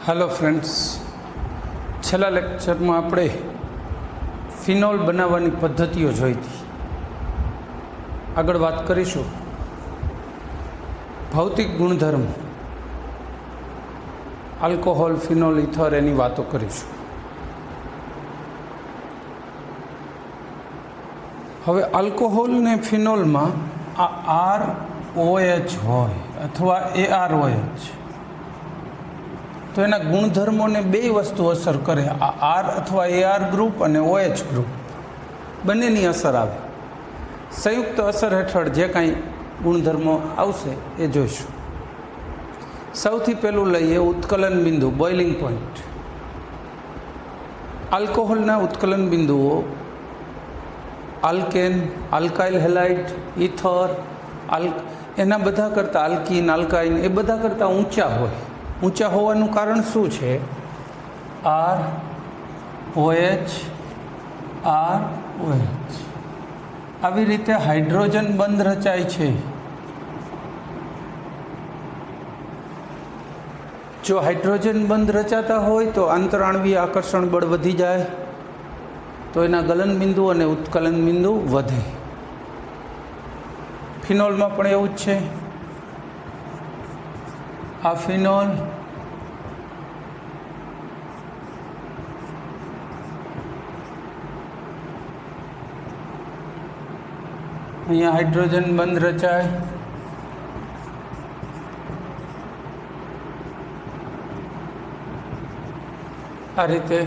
Hello friends, छेल्ला lecture में आपणे फिनोल बनाववानी पद्धतिओ जोई थी। आगळ वात करीशुं भौतिक गुणधर्म आल्कोहोल, फिनोल, इथर एनी वातो करीशुं। हवे आल्कोहोल ने फिनोल में आ ROH होय अथवा AROH, तो एना गुणधर्मों ने बे वस्तु असर करे। आर अथवा AR ग्रुप और OH ग्रुप बनेनी असर आवे। संयुक्त असर हेठळ जे कांई गुणधर्मों आवशे ए जोईशुं। सौथी पहेलुं लईए उत्कलन बिंदु, बॉइलिंग पॉइंट। आल्कोहोलना उत्कलन बिंदुओ आल्केन, आल्काइल हेलाइड, इथर, एना बधा करता आल्कीन, आल्काइन ए बधा करता ऊंचा होय। ऊंचा होवानुं कारण शुं छे? ROH, ROH। आवी रीते हाइड्रोजन बंध रचाय छे। जो हाइड्रोजन बंध रचाता होय तो आंतराणवीय आकर्षण बळ वधी जाए, तो एना गलन बिंदु अने उत्कलन बिंदु वधे। फिनोल में पण एवुं ज छे। आ फिनोल अहींया हाइड्रोजन बंध रचाय। आ रीते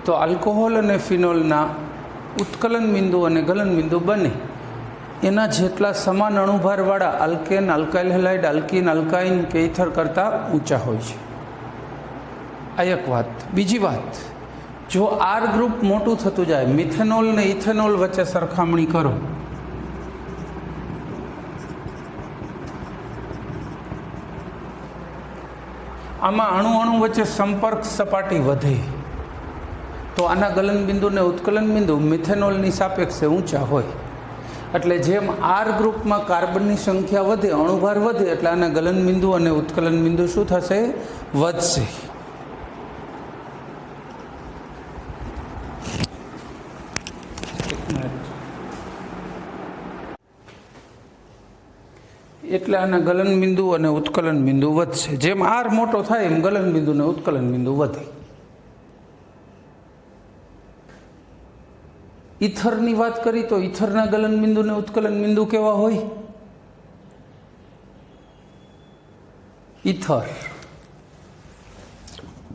तो आल्कोहोल अने फिनोलना उत्कलन बिंदु अने गलन बिंदु बने एना जेटला समान अणुभारवाळा आल्केन, आल्काइल हेलाइड, आल्कीन, आल्काइन के इथर करता ऊंचा होय छे। आ एक वात। बीजी वात, जो आर ग्रुप मोटું थतुं जाए, मिथेनोल ने इथेनोल वच्चे सरखामणी करो, आमां अणु अणु वच्चे संपर्क सपाटी वधे, तो आना गलन बिंदु ने उत्कलन बिंदु मिथेनोलनी सापेक्षे ऊंचा होय। एटले जेम आर ग्रुप में कार्बननी संख्या वधे, अणुभार वधे, एटले आना गलन बिंदु अने उत्कलन बिंदु शुं थशे? वधशे। एटले आना गलन बिंदु अने उत्कलन बिंदु वधशे। जेम आर मोटो थाय एम गलन बिंदु ने उत्कलन बिंदु वधे। इथरनी बात करी तो इथरना गलन बिंदु ने उत्कलन बिंदु केवा होय? इथर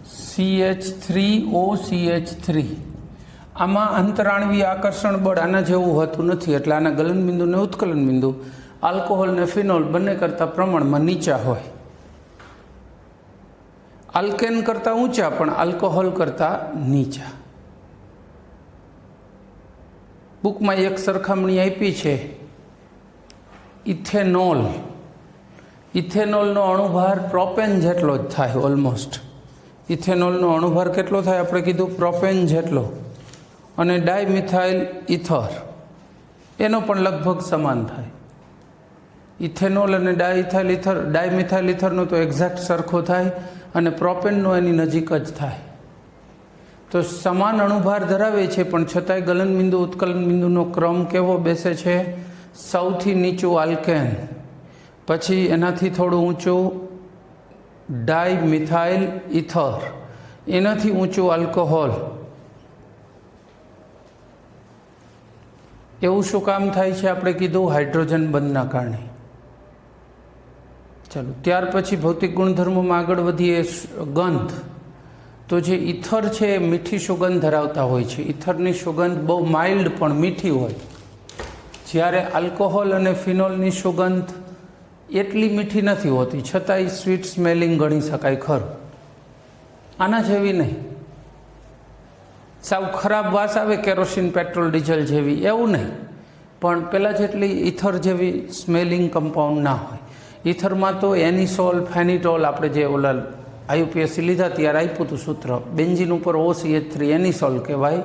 CH3OCH3 आमां अंतराणवीय आकर्षण बळ आना जेवुं होतुं नथी, एटले आना गलन बिंदु ने उत्कलन बिंदु आल्कोहोल ने फिनोल बने करता प्रमाण में नीचा होय। आल्केन करता ऊंचा पण आल्कोहोल करता नीचा। बुक में एक सरखामणी आपी है। इथेनोल, इथेनोल अणुभार प्रोपेन जेटलो ज थाय ऑलमोस्ट। इथेनोल अणुभार केटलो थाय आपणे कीधुं? प्रोपेन जेटलो। अने डायमिथाइल इथर एनो पण लगभग समान थाय। इथेनोल अने डायमिथाइल इथरनो तो एक्झेक्ट सरखो थाय अने प्रोपेननो एनी नजीक ज थाय। तो समान अणुभार धरावे छे पण छतांय गलन बिंदु उत्कलन बिंदुनो क्रम केवो बेसे छे? सौथी नीचुं आल्केन, पछी एनाथी थोड़ुं ऊंचुं डायमिथाइल इथर, एनाथी ऊंचुं अल्कोहोल। एवुं शुं काम थाय छे? आपणे कीधुं हाइड्रोजन बंधना कारणे। चलो, त्यार पछी भौतिक गुणधर्मों में आगळ वधीए। गंध, तो जे इथर है मीठी सुगंध धरावता होय छे। इथरनी सुगंध बहु माइल्ड पण मीठी होय, ज्यारे आल्कोहोल अने फिनोलनी सुगंध एटली मीठी नहीं होती, छतांय स्वीट स्मेलिंग गणी शकाय खरुं। आना जेवी नहीं, साव खराब वास आवे केरोसीन, पेट्रोल, डीजल जेवी, एवुं नहीं, पण पेला जेटली इथर जेवी स्मेलिंग कंपाउंड ना होय। इथर में तो एनिसोल, फेनिटोल, आपणे जे ओला IUPAC लीधा त्यारे आप्युं हतुं सूत्र, बेन्जीन पर OCH3 एनिसोल कहेवाय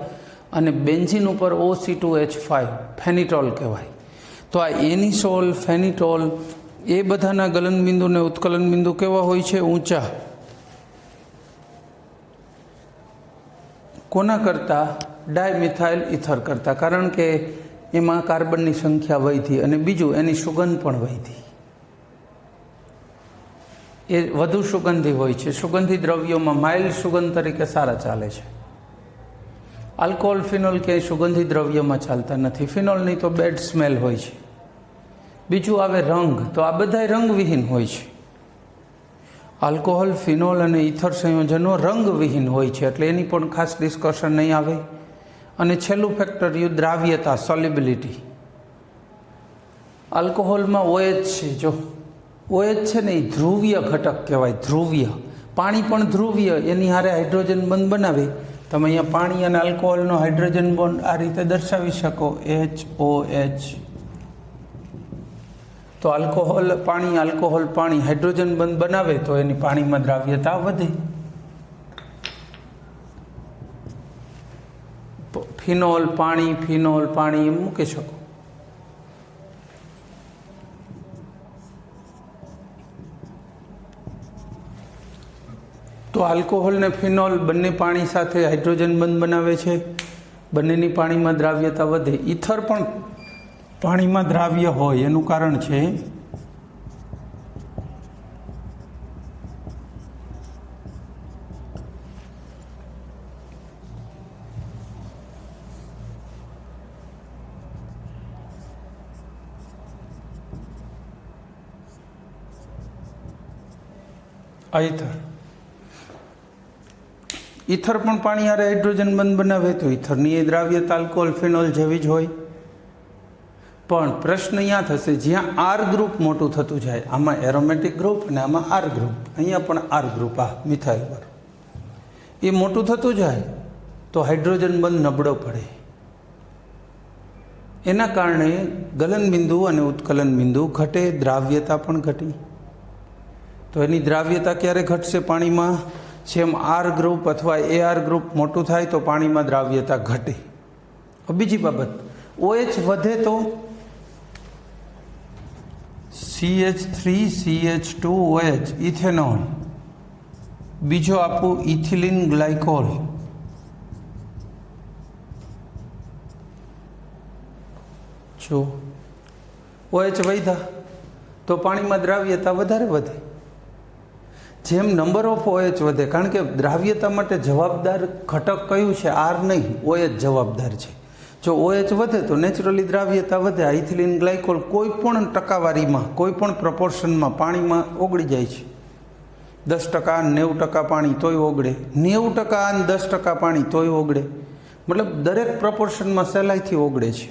अने बेन्जीन पर OC2H5 फेनिटोल कहेवाय। तो आ एनिसोल, फेनिटोल ए बधाना गलन बिंदु ने उत्कलन बिंदु केवा होय छे? ऊंचा। કોના કરતાં? ડાયમિથાઇલ ઇથર કરતાં, કારણ કે એમાં કાર્બનની સંખ્યા વધી અને બીજું એની સુગંધ પણ વધી. એ વધુ સુગંધી હોય છે. સુગંધી દ્રવ્યોમાં માઇલ્ડ સુગંધ તરીકે સારા ચાલે છે. આલ્કોહોલ, ફિનોલ ક્યાંય સુગંધી દ્રવ્યોમાં ચાલતા નથી. ફિનોલની તો બેડ સ્મેલ હોય છે. બીજું આવે રંગ, તો આ બધા રંગવિહીન હોય છે. આલ્કોહોલ, ફિનોલ અને ઇથર સંયોજનો રંગવિહીન હોય છે, એટલે એની પણ ખાસ ડિસ્કશન નહીં આવે. અને છેલ્લું ફેક્ટર યુ દ્રાવ્યતા, સોલ્યુબિલિટી. આલ્કોહોલમાં OH છે. જો OH છે ને એ ધ્રુવીય ઘટક કહેવાય. ધ્રુવીય. પાણી પણ ધ્રુવીય, એની હારે હાઇડ્રોજન બંધ બનાવે. તમે અહીંયા પાણી અને આલ્કોહોલનો હાઇડ્રોજન બોન્ડ આ રીતે દર્શાવી શકો, HOH. તો આલ્કોહોલ પાણી હાઇડ્રોજન બંધ બનાવે તો એની પાણીમાં દ્રાવ્યતા વધે. ફિનોલ પાણી એમ મૂકી શકો. તો આલ્કોહોલ ને ફિનોલ બંને પાણી સાથે હાઇડ્રોજન બંધ બનાવે છે, બંનેની પાણીમાં દ્રાવ્યતા વધે. ઇથર પણ પાણીમાં દ્રાવ્ય હોય, એનું કારણ છે ઇથર પણ પાણી હારે હાઇડ્રોજન બંધ બનાવે, તો ઇથરની એ દ્રાવ્યતા આલ્કોહોલ, ફિનોલ જેવી જ હોય. પણ પ્રશ્ન અહીંયા થશે જ્યાં આર ગ્રુપ મોટું થતું જાય. આમાં એરોમેટિક ગ્રુપ અને આમાં આર ગ્રુપ. અહીંયા પણ આર ગ્રુપ, આ મિથાઇલ પર એ મોટું થતું જાય તો હાઇડ્રોજન બંધ નબળો પડે. એના કારણે ગલન બિંદુ અને ઉત્કલન બિંદુ ઘટે, દ્રાવ્યતા પણ ઘટી. તો એની દ્રાવ્યતા ક્યારે ઘટશે પાણીમાં? જેમ આર ગ્રુપ અથવા AR ગ્રુપ મોટું થાય તો પાણીમાં દ્રાવ્યતા ઘટે. બીજી બાબત, OH વધે તો CH3CH2OH ઇથેનોલ. બીજો આપું ઇથિલિન ગ્લાયકોલ. જો OH વધ્યા તો પાણીમાં દ્રાવ્યતા વધારે વધે. જેમ નંબર ઓફ OH વધે, કારણ કે દ્રાવ્યતા માટે જવાબદાર ઘટક કયું છે? આર નહીં, OH જવાબદાર છે. જો OH વધે તો નેચરલી દ્રાવ્યતા વધે. આ ઇથિલિન ગ્લાયકોલ કોઈ પણ ટકાવારીમાં, કોઈ પણ પ્રપોર્શનમાં પાણીમાં ઓગળી જાય છે. 10%, 90% પાણી તોય ઓગળે, 90% અને 10% પાણી તોય ઓગળે. મતલબ દરેક પ્રપોર્શનમાં સહેલાઈથી ઓગળે છે.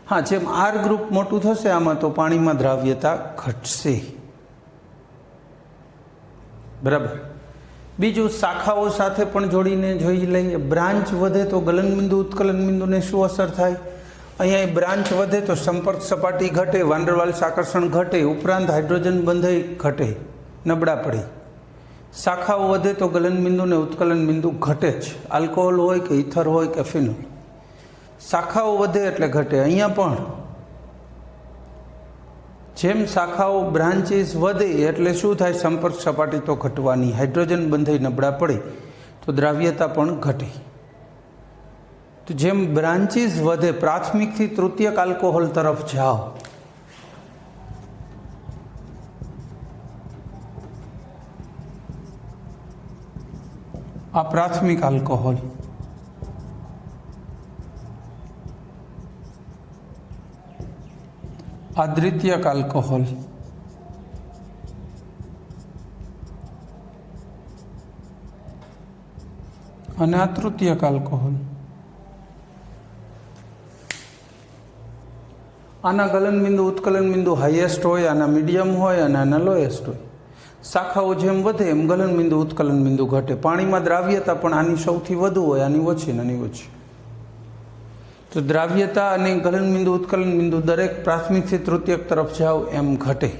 હા, જેમ આર ગ્રુપ મોટું થશે આમાં તો પાણીમાં દ્રાવ્યતા ઘટશે. બરાબર. બીજું, શાખાઓ સાથે પણ જોડીને જોઈ લઈએ. બ્રાન્ચ વધે તો ગલન બિંદુ, ઉત્કલન બિંદુને શું અસર થાય? અહીંયા બ્રાન્ચ વધે તો સંપર્ક સપાટી ઘટે, વાન્ડરવાલ્સ આકર્ષણ ઘટે, ઉપરાંત હાઇડ્રોજન બંધ ઘટે, નબળા પડે. શાખાઓ વધે તો ગલન બિંદુ ને ઉત્કલન બિંદુ ઘટે જ. આલ્કોહોલ હોય કે ઇથર હોય કે ફિનોલ, શાખાઓ વધે એટલે ઘટે. અહીંયા પણ જેમ શાખાઓ બ્રાન્ચીસ વધે એટલે શું થાય? સંપર્ક સપાટી તો ઘટવાની, હાઇડ્રોજન બંધ નબળા પડે તો દ્રાવ્યતા પણ ઘટે. તો જેમ બ્રાન્ચીસ વધે, પ્રાથમિકથી તૃતીયક આલ્કોહોલ તરફ જાઓ, આ પ્રાથમિક આલ્કોહોલ, આ દ્વિતીયક આલ્કોહોલ, અને આ તૃતીયક આલ્કોહોલ. આના ગલન બિંદુ, ઉત્કલન બિંદુ હાઈએસ્ટ હોય, આના મીડિયમ હોય અને આના લોએસ્ટ હોય. શાખાઓ જેમ વધે એમ ગલન બિંદુ, ઉત્કલન બિંદુ ઘટે. પાણીમાં દ્રાવ્યતા પણ આની સૌથી વધુ હોય, આની ઓછી ને આની ઓછી. તો દ્રાવ્યતા અને ગલન બિંદુ, ઉત્કલન બિંદુ દરેક પ્રાથમિકથી તૃતીયક તરફ જાઓ એમ ઘટે.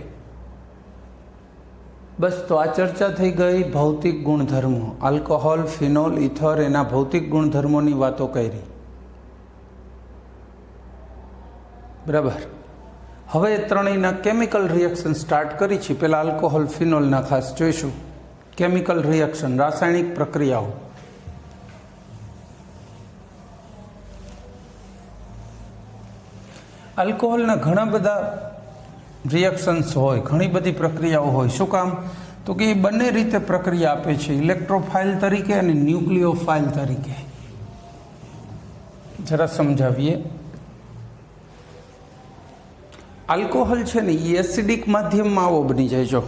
બસ, તો આ ચર્ચા થઈ ગઈ ભૌતિક ગુણધર્મો. આલ્કોહોલ, ફિનોલ, ઇથર એના ભૌતિક ગુણધર્મોની વાતો કરી. બરાબર. હવે ત્રણેયના કેમિકલ રિએક્શન સ્ટાર્ટ કરી છે. પહેલાં આલ્કોહોલ, ફિનોલના ખાસ જોઈશું. કેમિકલ રિએક્શન, રાસાયણિક પ્રક્રિયાઓ. આલ્કોહોલના ઘણા બધા રિએક્શન્સ હોય, ઘણી બધી પ્રક્રિયાઓ હોય. શું કામ? તો કે એ બંને રીતે પ્રક્રિયા આપે છે, ઇલેક્ટ્રોફાઇલ તરીકે અને ન્યુક્લિયોફાઇલ તરીકે. જરા સમજાવીએ. આલ્કોહોલ છે ને એ એસિડિક માધ્યમમાં આવો બની જાય. જો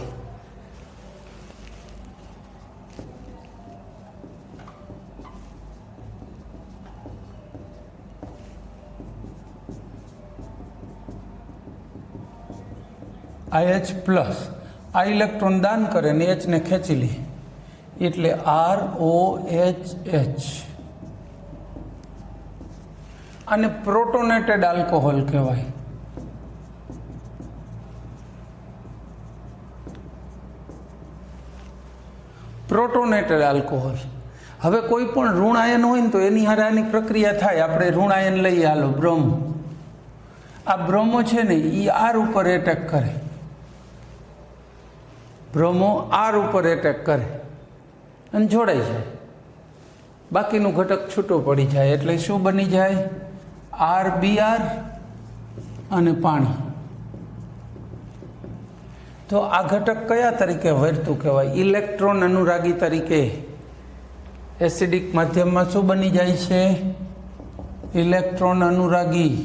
IH પ્લસ આ ઇલેક્ટ્રોન દાન કરે ને H ને ખેંચી લે એટલે ROHH. આને પ્રોટોનેટેડ આલ્કોહોલ કહેવાય. પ્રોટોનેટેડ આલ્કોહોલ. હવે કોઈ પણ ઋણ આયન હોય ને તો એની હારે આની પ્રક્રિયા થાય. આપણે ઋણ આયન લઈએ, હાલો બ્રહ્મ. આ બ્રહ્મો છે ને એ આર ઉપર એટેક કરે. બ્રહ્મો આર ઉપર એટેક કરે અને જોડાઈ જાય. બાકીનું ઘટક છૂટો પડી જાય એટલે શું બની જાય? RBr અને પાણી. તો આ ઘટક કયા તરીકે વર્તું કહેવાય? ઇલેક્ટ્રોન અનુરાગી તરીકે. એસિડિક માધ્યમમાં શું બની જાય છે? ઇલેક્ટ્રોન અનુરાગી.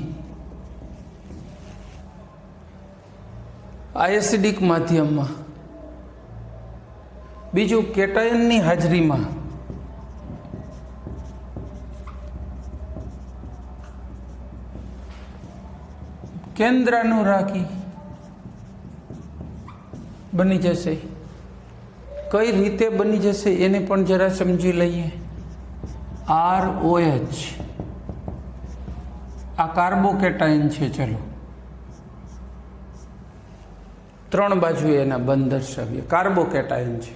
આ એસિડિક માધ્યમમાં. બીજું, કેટાયનની હાજરીમાં કેન્દ્રાનુરાગી બની જશે. કઈ રીતે બની જશે એને પણ જરા સમજી લઈએ. ROH આ કાર્બોકેટાયન છે. ચલો, ત્રણ બાજુ એના બંધ દર્શાવીએ. કાર્બોકેટાયન છે.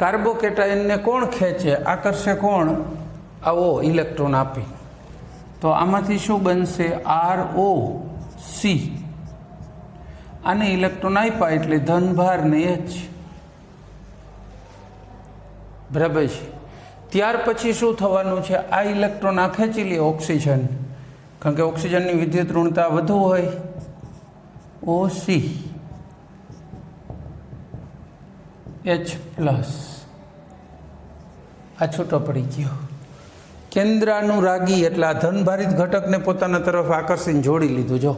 કાર્બોકેટાયનને કોણ ખેંચે, આકર્ષે કોણ? આવો ઇલેક્ટ્રોન આપી. તો આમાંથી શું બનશે? ROC. આને ઇલેક્ટ્રોન આપ્યા એટલે ધનભાર ને H. બરાબર છે. ત્યાર પછી શું થવાનું છે? આ ઇલેક્ટ્રોન આ ખેંચી લે ઓક્સિજન, કારણ કે ઓક્સિજનની વિદ્યુત ઋણતા વધુ હોય. OC H plus. આ છૂટો પડી ગયો. કેન્દ્રાનુરાગી એટલે આ ધનભારિત ઘટકને પોતાના તરફ આકર્ષીને જોડી લીધું. જો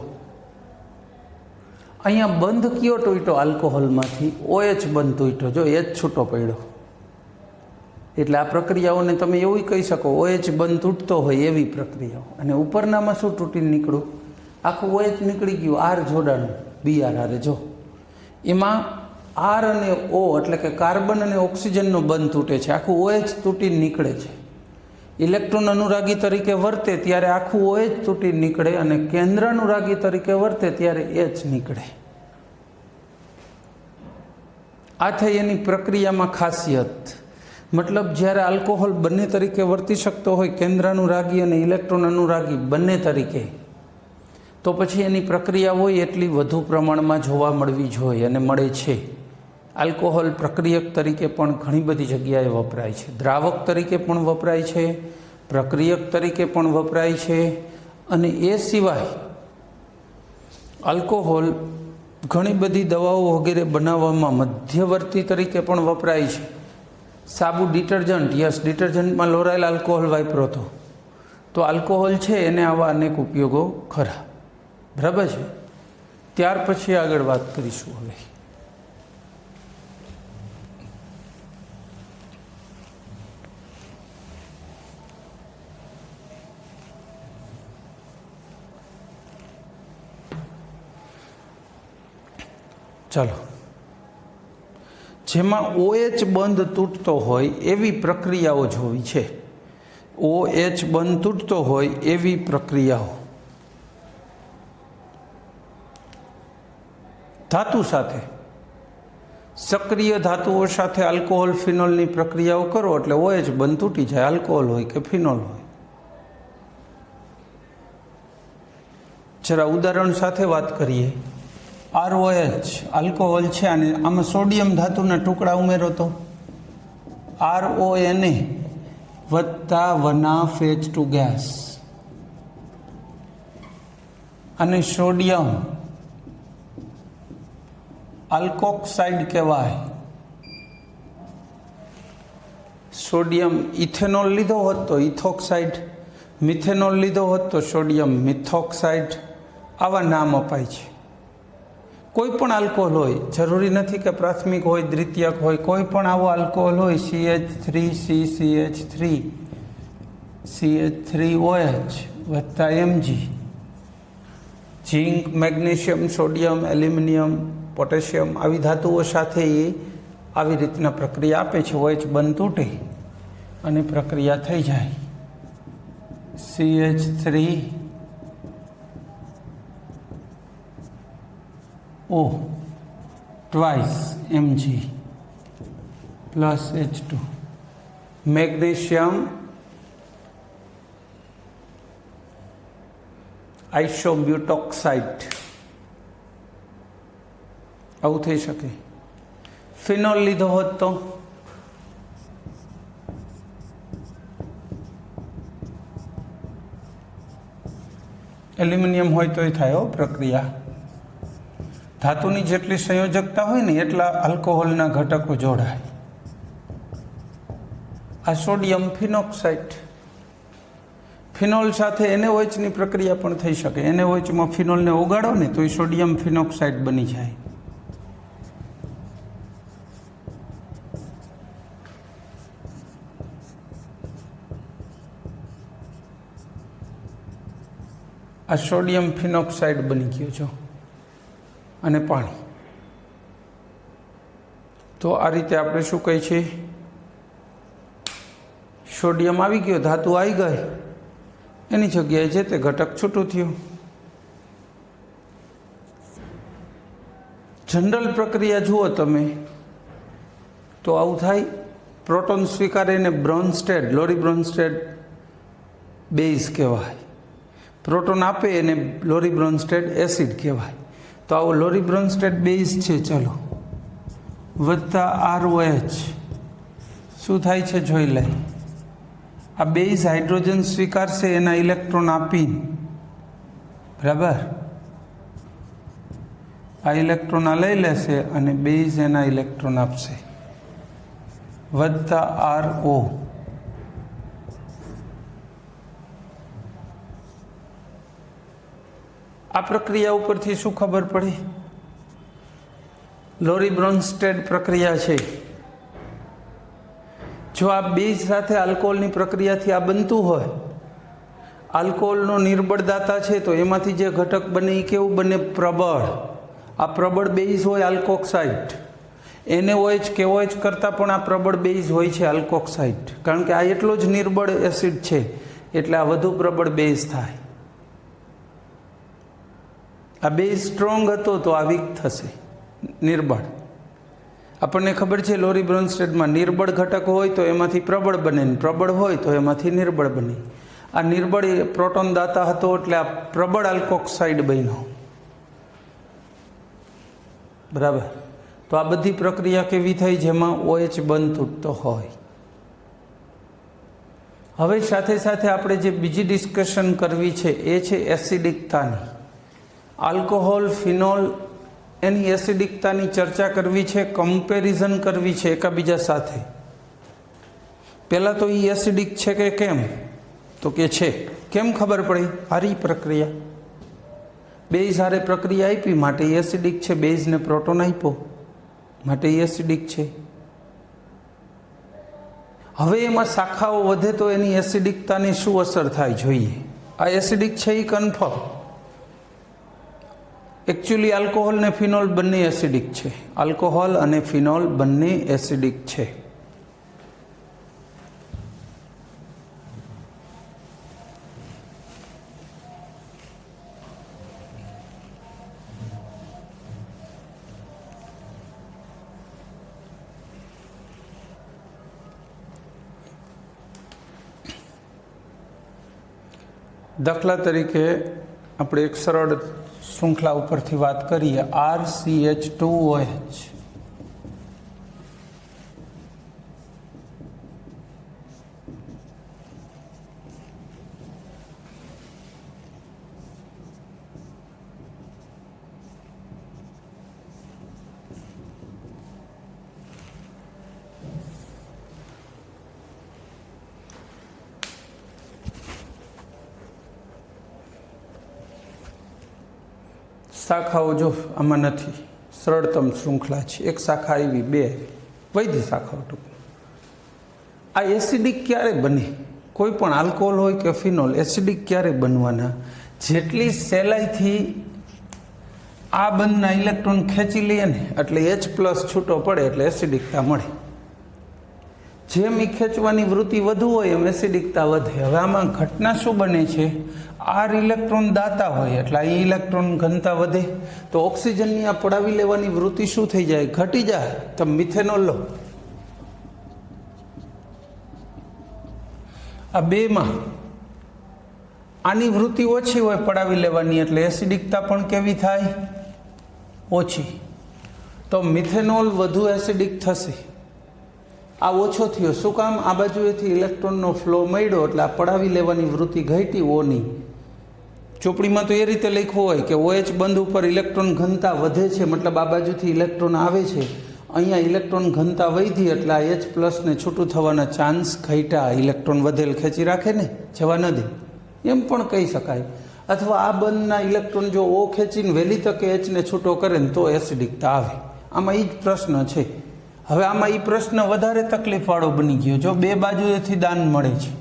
અહીંયા બંધ કયો તૂટ્યો આલ્કોહોલમાંથી? OH બંધ તૂટ્યો. જો H છૂટો પડ્યો એટલે આ પ્રક્રિયાઓને તમે એવું કહી શકો OH બંધ તૂટતો હોય એવી પ્રક્રિયાઓ. અને ઉપરનામાં શું તૂટીને નીકળ્યું? આખું OH નીકળી ગયું. R જોડાણ BR હારે. જો એમાં R અને O એટલે કે કાર્બન અને ઓક્સિજનનો બંધ તૂટે છે. આખું OH તૂટીને નીકળે છે. ઇલેક્ટ્રોન અનુરાગી તરીકે વર્તે ત્યારે આખું OH તૂટીને નીકળે અને કેન્દ્ર અનુરાગી તરીકે વર્તે ત્યારે H નીકળે. આ થઈ એની પ્રક્રિયામાં ખાસિયત. મતલબ જ્યારે આલ્કોહોલ બંને તરીકે વર્તી શકતો હોય, કેન્દ્ર અનુરાગી અને ઇલેક્ટ્રોન અનુરાગી બંને તરીકે, તો પછી એની પ્રક્રિયા હોય એટલી વધુ પ્રમાણમાં જોવા મળવી જોઈએ અને મળે છે. આલ્કોહોલ પ્રક્રિયક તરીકે પણ ઘણી બધી જગ્યાએ વપરાય છે. દ્રાવક તરીકે પણ વપરાય છે, પ્રક્રિયક તરીકે પણ વપરાય છે. અને એ સિવાય આલ્કોહોલ ઘણી બધી દવાઓ વગેરે બનાવવામાં મધ્યવર્તી તરીકે પણ વપરાય છે. સાબુ ડિટર્જન્ટ, યસ, ડિટર્જન્ટમાં લોરાયેલ આલ્કોહોલ વાપરો હતો. તો આલ્કોહોલ છે એને આવા અનેક ઉપયોગો ખરા. બરાબર છે. ત્યાર પછી આગળ વાત કરીશું. હવે ચાલો, જેમાં OH બંધ તૂટતો હોય એવી પ્રક્રિયાઓ જોવી છે. OH બંધ તૂટતો હોય એવી પ્રક્રિયાઓ. ધાતુ સાથે, સક્રિય ધાતુઓ સાથે આલ્કોહોલ ફિનોલની પ્રક્રિયાઓ કરો એટલે OH બંધ તૂટી જાય, આલ્કોહોલ હોય કે ફિનોલ હોય. જરા ઉદાહરણ સાથે વાત કરીએ. ROH આલ્કોહોલ છે અને આમાં સોડિયમ ધાતુના ટુકડા ઉમેરો તો RONA વત્તા 1/2 H2 ગેસ. અને સોડિયમ આલ્કોક્સાઇડ કહેવાય. સોડિયમ ઇથેનોલ લીધો હોત તો ઇથોક્સાઇડ, મિથેનોલ લીધો હોત તો સોડિયમ મિથોક્સાઇડ, આવા નામ અપાય છે. કોઈ પણ આલ્કોહોલ હોય, જરૂરી નથી કે પ્રાથમિક હોય, દ્વિતીયક હોય, કોઈ પણ આવો આલ્કોહોલ હોય, CH3CCH3 CH3OH વત્તા Mg, ઝીંક, મેગ્નેશિયમ, સોડિયમ, એલ્યુમિનિયમ, પોટેશિયમ આવી ધાતુઓ સાથે એ આવી રીતના પ્રક્રિયા આપે છે. OH બંધ તૂટે અને પ્રક્રિયા થઈ જાય. CH3O twice Mg plus H2, magnesium isobutoxide, આવું થઈ શકે. ફિનોલ લીધો હોત તો એલ્યુમિનિયમ હોય તોય થાય હો પ્રક્રિયા. ધાતુની જેટલી સંયોજકતા હોય ને એટલા આલ્કોહોલના ઘટકો જોડાય. આ સોડિયમ ફિનોક્સાઇડ, ફિનોલ સાથે NaOH ની પ્રક્રિયા પણ થઈ શકે. NaOH માં ફિનોલને ઓગાળો ને તો એ સોડિયમ ફિનોક્સાઇડ બની જાય. આ સોડિયમ ફિનોક્સાઇડ બની ગયો છો અને પાણી. તો આ રીતે આપણે શું કહીએ છીએ, સોડિયમ આવી ગયો, ધાતુ આવી ગઈ, એની જગ્યાએ જે તે ઘટક છૂટું થયું. જનરલ પ્રક્રિયા જુઓ તમે તો આવું થાય. પ્રોટોન સ્વીકારે ને બ્રોન્સ્ટેડ, લોરી બ્રોન્સ્ટેડ બેઝ કહેવાય. પ્રોટોન આપે એને લોરી બ્રોન્સ્ટેડ એસિડ કહેવાય. તો આવો લોરી બ્રોન્સ્ટેડ બેઝ છે, ચલો વત્તા ROH શું થાય છે જોઈ લે. આ બેઝ હાઇડ્રોજન સ્વીકારશે એના ઇલેક્ટ્રોન આપીને, બરાબર, આ ઇલેક્ટ્રોન આ લઈ લેશે અને બેઝ એના ઇલેક્ટ્રોન આપશે, વત્તા RO. આ પ્રક્રિયા ઉપરથી શું ખબર પડી? લોરી બ્રોન્સ્ટેડ પ્રક્રિયા છે. જો આ બેઝ સાથે આલ્કોહોલની પ્રક્રિયાથી આ બનતું હોય, આલ્કોહોલનો નિર્બળ દાતા છે, તો એમાંથી જે ઘટક બને એ કેવું બને? પ્રબળ. આ પ્રબળ બેઝ હોય આલ્કોક્સાઇડ. NaOH KOH કરતાં પણ આ પ્રબળ બેઝ હોય છે આલ્કોક્સાઇડ, કારણ કે આ એટલો જ નિર્બળ એસિડ છે એટલે આ વધુ પ્રબળ બેઝ થાય. આ બેઝ સ્ટ્રોંગ હતો તો આ વીક થશે, નિર્બળ. આપણને ખબર છે લોરી બ્રોન્સ્ટેડમાં નિર્બળ ઘટક હોય તો એમાંથી પ્રબળ બને, પ્રબળ હોય તો એમાંથી નિર્બળ બને. આ નિર્બળ પ્રોટોન દાતા હતો એટલે આ પ્રબળ આલ્કોક્સાઇડ બન્યો, બરાબર. તો આ બધી પ્રક્રિયા કેવી થઈ? જેમાં OH બંધ તૂટતો હોય. હવે સાથે સાથે આપણે જે બીજી ડિસ્કશન કરવી છે એ છે એસિડિકતાની. આલ્કોહોલ, ફિનોલ, એની એસિડિકતાની ચર્ચા કરવી છે, કમ્પેરિઝન કરવી છે એકબીજા સાથે. પહેલાં તો એ એસિડિક છે કે કેમ? તો કે છે. કેમ ખબર પડી? હારી પ્રક્રિયા, બેઝ હારે પ્રક્રિયા આપી માટે એસિડિક છે. બેઝને પ્રોટોન આપ્યો માટે એસિડિક છે. હવે એમાં શાખાઓ વધે તો એની એસિડિકતાની શું અસર થાય જોઈએ. આ એસિડિક છે એ કન્ફર્મ. એકચ્યુઅલી આલ્કોહોલ ને ફિનોલ બંને એસિડિક છે. આલ્કોહોલ અને ફિનોલ બંને એસિડિક છે. દાખલા તરીકે આપણે એક સરળ શૃંખલા ઉપરથી વાત કરીએ. RCH2OH. શાખાઓ જો આમાં નથી, સરળતમ શૃંખલા છે, એક શાખા આવી, બે આવી, વૈધી શાખાઓ ટૂંકમાં. આ એસિડિક ક્યારે બને? કોઈ પણ આલ્કોહોલ હોય કે ફિનોલ, એસિડિક ક્યારે બનવાના? જેટલી સહેલાઈથી આ બંધના ઇલેક્ટ્રોન ખેંચી લઈએ ને એટલે H+ છૂટો પડે એટલે એસિડિકતા મળે. જેમ એ ખેંચવાની વૃત્તિ વધુ હોય એમ એસિડિકતા વધે. હવે આમાં ઘટના શું બને છે? આર ઇલેક્ટ્રોન દાતા હોય એટલે આ ઇલેક્ટ્રોન ઘનતા વધે, તો ઓક્સિજનની આ પડાવી લેવાની વૃત્તિ શું થઈ જાય? ઘટી જાય. તમે મિથેનોલ લો, આ બેમાં આની વૃત્તિ ઓછી હોય પડાવી લેવાની એટલે એસિડિકતા પણ કેવી થાય? ઓછી. તો મિથેનોલ વધુ એસિડિક થશે. આ ઓછો થયો. શું કામ? આ બાજુએથી ઇલેક્ટ્રોનનો ફ્લો મળ્યો એટલે આ પડાવી લેવાની વૃત્તિ ઘટી. ઓની ચોપડીમાં તો એ રીતે લખ્યું હોય કે OH બંધ ઉપર ઇલેક્ટ્રોન ઘનતા વધે છે, મતલબ આ બાજુથી ઇલેક્ટ્રોન આવે છે. અહીંયા ઇલેક્ટ્રોન ઘનતા વધી એટલે આ H+ ને છૂટું થવાના ચાન્સ ઘટ્યા. ઇલેક્ટ્રોન વધેલ ખેંચી રાખે ને, જવા ન દે, એમ પણ કહી શકાય. અથવા આ બંધના ઇલેક્ટ્રોન જો O ખેંચીને વહેલી તકે H ને છૂટો કરે ને તો એસિડિકતા આવે. આમાં એ જ પ્રશ્ન છે. હવે આમાં એ પ્રશ્ન વધારે તકલીફવાળો બની ગયો. જો બે બાજુએથી દાન મળે છે,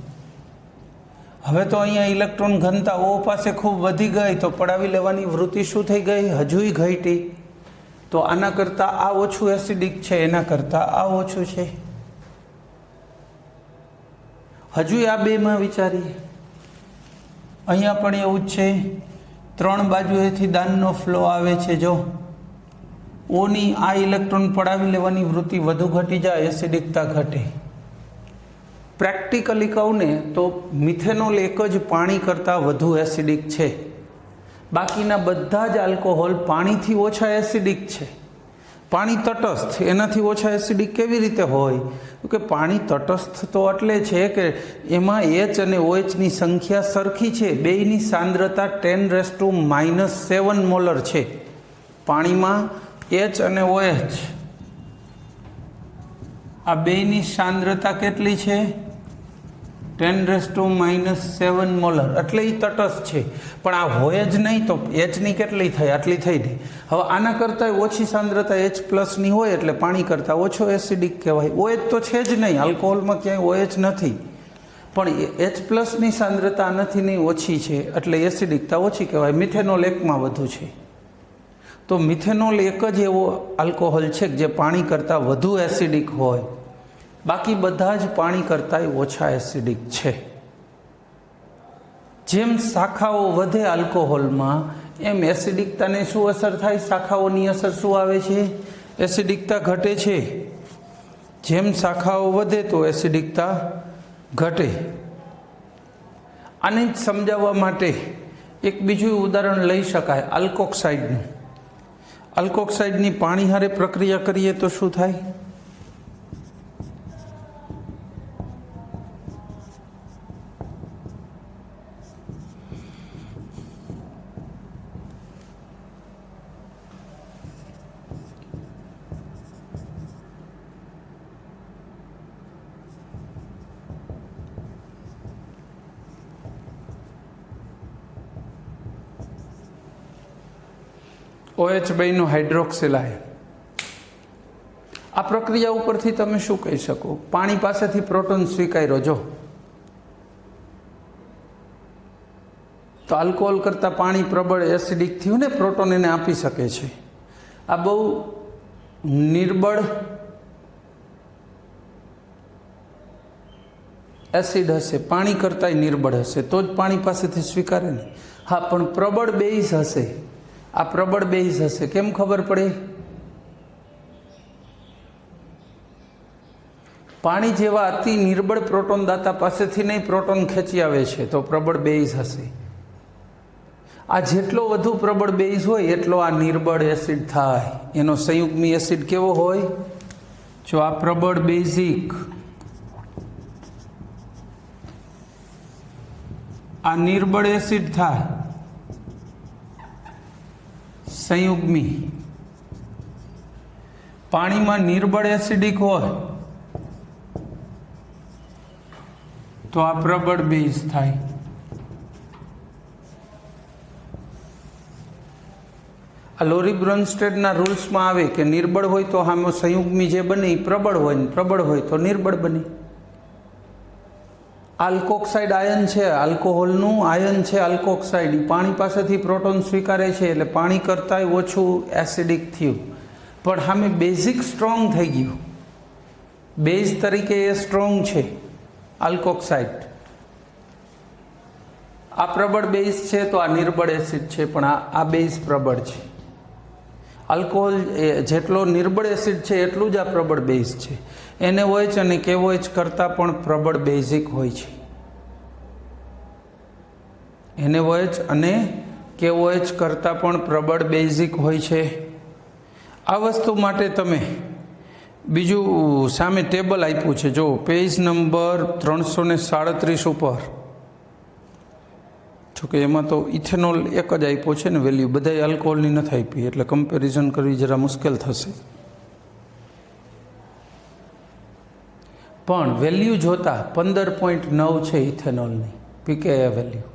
હવે તો અહીંયા ઇલેક્ટ્રોન ઘનતા O પાસે ખૂબ વધી ગઈ તો પડાવી લેવાની વૃત્તિ શું થઈ ગઈ? હજુય ઘટી. તો આના કરતાં આ ઓછું એસિડિક છે, એના કરતાં આ ઓછું છે. હજુય આ બેમાં વિચારીએ. અહીંયા પણ એવું જ છે. 3 બાજુએથી દાનનો ફ્લો આવે છે. જો ઓની આ ઇલેક્ટ્રોન પડાવી લેવાની વૃત્તિ વધુ ઘટી જાય, એસિડિકતા ઘટે. પ્રેક્ટિકલી કહું ને તો મિથેનોલ એક જ પાણી કરતાં વધુ એસિડિક છે. બાકીના બધા જ આલ્કોહોલ પાણીથી ઓછા એસિડિક છે. પાણી તટસ્થ, એનાથી ઓછા એસિડિક કેવી રીતે હોય? કે પાણી તટસ્થ તો એટલે છે કે એમાં H અને OHની સંખ્યા સરખી છે. બેયની સાંદ્રતા 10⁻⁻7 મોલર છે. પાણીમાં H અને OH આ બેયની સાંદ્રતા કેટલી છે? 10⁻⁷ મોલર. એટલે એ તટસ્થ છે. પણ આ હોય જ નહીં તો Hની કેટલી થઈ? આટલી થઈ ગઈ. હવે આના કરતાં ઓછી સાંદ્રતા H+ની હોય એટલે પાણી કરતાં ઓછો એસિડિક કહેવાય. OH તો છે જ નહીં, આલ્કોહોલમાં ક્યાંય OH નથી, પણ H+ની સાંદ્રતા આનાથી નહીં ઓછી છે એટલે એસિડિકતા ઓછી કહેવાય. મિથેનોલ એકમાં વધુ છે. તો મિથેનોલ એક જ એવો આલ્કોહોલ છે જે પાણી કરતાં વધુ એસિડિક હોય. બાકી બધા જ પાણી કરતાં ઓછા એસિડિક છે. જેમ શાખાઓ વધે આલ્કોહોલમાં એમ એસિડિકતાને શું અસર થાય? શાખાઓની અસર શું આવે છે? એસિડિકતા ઘટે છે. જેમ શાખાઓ વધે તો એસિડિકતા ઘટે. આને જ સમજાવવા માટે એક બીજું ઉદાહરણ લઈ શકાય, આલ્કોક્સાઇડનું. આલ્કોક્સાઇડની પાણી હારે પ્રક્રિયા કરીએ તો શું થાય? OH2 hydroxyl ion. આ પ્રક્રિયા ઉપરથી તમે શું કહી શકો? પાણી પાસેથી પ્રોટોન સ્વીકાર્યો. જો તો આલ્કોહોલ કરતાં પાણી પ્રબળ એસિડિક થયું ને, પ્રોટોન એને આપી શકે છે. આ બહુ નિર્બળ એસિડ હશે, પાણી કરતાંય નિર્બળ હશે તો જ પાણી પાસેથી સ્વીકારે ને. હા, પણ પ્રબળ બેઝ હશે. આ પ્રબળ બેઝ હશે. કેમ ખબર પડે? પાણી જેવા અતિ નિર્બળ પ્રોટોન દાતા પાસેથી નહીં પ્રોટોન ખેંચી આવે છે તો પ્રબળ બેઝ હશે. આ જેટલો વધુ પ્રબળ બેઝ હોય એટલો આ નિર્બળ એસિડ થાય. એનો સંયુગ્મી એસિડ કેવો હોય? જો આ પ્રબળ બેઝિક, આ નિર્બળ એસિડ થાય સંયુગ્મી. પાણીમાં નિર્બળ એસિડિક હોય તો આ પ્રબળ બેઝ થાય. આ લોરી બ્રોન્સ્ટેડના રૂલ્સમાં આવે કે નિર્બળ હોય તો આમાં સંયુગ્મી જે બને એ પ્રબળ હોય ને પ્રબળ હોય તો નિર્બળ બને. આલ્કોક્સાઇડ આયન છે, આલ્કોહોલનું આયન છે આલ્કોક્સાઇડ, પાણી પાસેથી પ્રોટોન સ્વીકારે છે એટલે પાણી કરતાંય ઓછું એસિડિક થયું, પણ સામે બેઝિક સ્ટ્રોંગ થઈ ગયું. બેઝ તરીકે એ સ્ટ્રોંગ છે આલ્કોક્સાઇડ. આ પ્રબળ બેઝ છે તો આ નિર્બળ એસિડ છે, પણ આ બેઝ પ્રબળ છે. આલ્કોહોલ જેટલો નિર્બળ એસિડ છે એટલું જ આ પ્રબળ બેઝ છે. NaOH અને KOH કરતાં પણ પ્રબળ બેઝિક હોય છે. NaOH અને KOH કરતાં પણ પ્રબળ બેઝિક હોય છે. આ વસ્તુ માટે તમે બીજું સામે ટેબલ આપ્યું છે, જો પેજ નંબર 337 ઉપર. જોકે એમાં તો ઇથેનોલ એક જ આપ્યો છે ને વેલ્યુ, બધા આલ્કોહોલની નથી આપી, એટલે કમ્પેરિઝન કરવી જરા મુશ્કેલ થશે. પણ વેલ્યુ જોતા 15.9 છે ઇથેનોલની પીકે વેલ્યુ.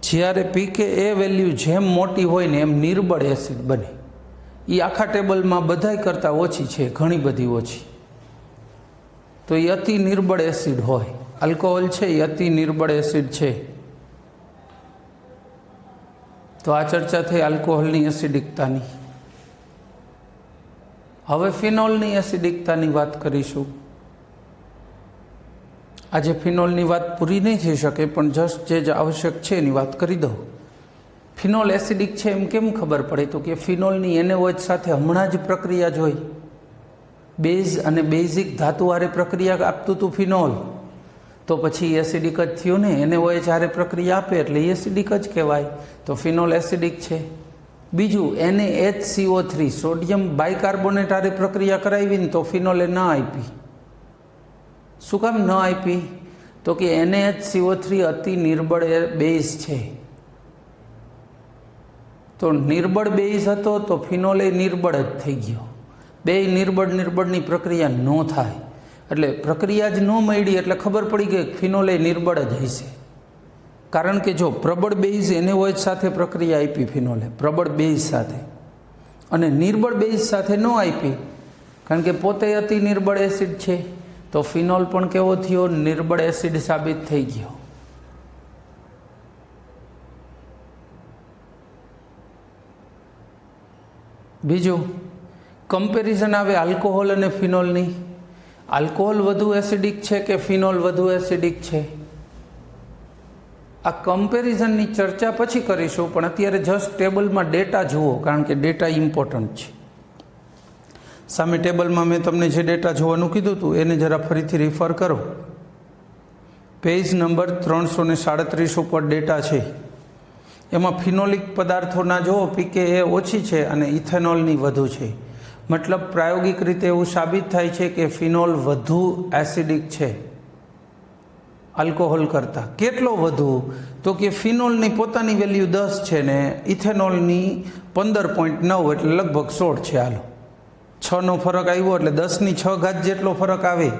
જ્યારે પીકે વેલ્યુ જેમ મોટી હોય ને એમ નિર્બળ એસિડ બને. એ આખા ટેબલમાં બધાય કરતાં ઓછી છે, ઘણી બધી ઓછી. તો એ અતિ નિર્બળ એસિડ હોય. આલ્કોહોલ છે એ અતિ નિર્બળ એસિડ છે. તો આ ચર્ચા થઈ આલ્કોહોલની એસિડિકતાની. હવે ફિનોલની એસિડિકતાની વાત કરીશું. આજે ફિનોલની વાત પૂરી નહીં થઈ શકે, પણ જસ્ટ જે આવશ્યક છે એની વાત કરી દઉં. ફિનોલ એસિડિક છે એમ કેમ ખબર પડે? તો કે ફિનોલની NaOH સાથે હમણાં જ પ્રક્રિયા જોઈ. બેઝ અને બેઝિક ધાતુ હારે પ્રક્રિયા આપતું હતું ફિનોલ, તો પછી એસિડિક જ થયું ને. NaOH હારે પ્રક્રિયા આપે એટલે એસિડિક જ કહેવાય, તો ફિનોલ એસિડિક છે. બીજું NaHCO3 સોડિયમ બાયકાર્બોનેટ હારે પ્રક્રિયા કરાવીને તો ફિનોલે ન આપી. શું કામ ન આપી? તો કે NaHCO3 અતિ નિર્બળ બેઝ છે. તો નિર્બળ બેઝ હતો તો ફિનોલ એ નિર્બળ જ થઈ ગયો. બે નિર્બળની પ્રક્રિયા ન થાય એટલે પ્રક્રિયા જ ન મળી એટલે ખબર પડી ગઈ ફિનોલ એ નિર્બળ જ હશે. કારણ કે જો પ્રબળ બેઝ NaOH સાથે પ્રક્રિયા આપી ફિનોલે, પ્રબળ બેઝ સાથે, અને નિર્બળ બેઝ સાથે ન આપી કારણ કે પોતે અતિ નિર્બળ એસિડ છે, તો ફિનોલ પણ કેવો થયો? નિર્બળ એસિડ સાબિત થઈ ગયો. બીજું કમ્પેરિઝન આવે આલ્કોહોલ અને ફિનોલની. આલ્કોહોલ વધુ એસિડિક છે કે ફિનોલ વધુ એસિડિક છે? આ કમ્પેરિઝનની ચર્ચા પછી કરીશું, પણ અત્યારે જસ્ટ ટેબલમાં ડેટા જુઓ, કારણ કે ડેટા ઇમ્પોર્ટન્ટ છે. સામે ટેબલમાં મેં તમને જે ડેટા જોવાનું કીધું હતું એને જરા ફરીથી રિફર કરો. પેજ નંબર 337 ઉપર ડેટા છે. એમાં ફિનોલિક પદાર્થોના જો પીકે ઓછી છે અને ઇથેનોલની વધુ છે. મતલબ પ્રાયોગિક રીતે એવું સાબિત થાય છે કે ફિનોલ વધુ એસિડિક છે આલ્કોહોલ કરતાં. કેટલો વધુ? તો કે ફિનોલની પોતાની વેલ્યુ 10 છે ને ઇથેનોલની 15.9 એટલે લગભગ 16 છે. હાલો 6નો ફરક આવ્યો એટલે 10ની 6 ઘાત જેટલો ફરક આવે.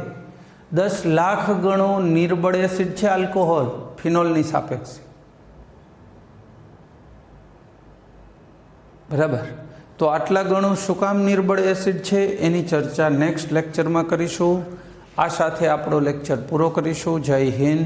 10 લાખ ગણો નિર્બળ એસિડ છે આલ્કોહોલ ફિનોલની સાપેક્ષે. બરાબર. તો આટલા ગણું શું કામ નિર્બળ એસિડ છે એની ચર્ચા નેક્સ્ટ લેક્ચરમાં કરીશું. આ સાથે આપણો લેક્ચર પૂરો કરીશું. જય હિન્દ.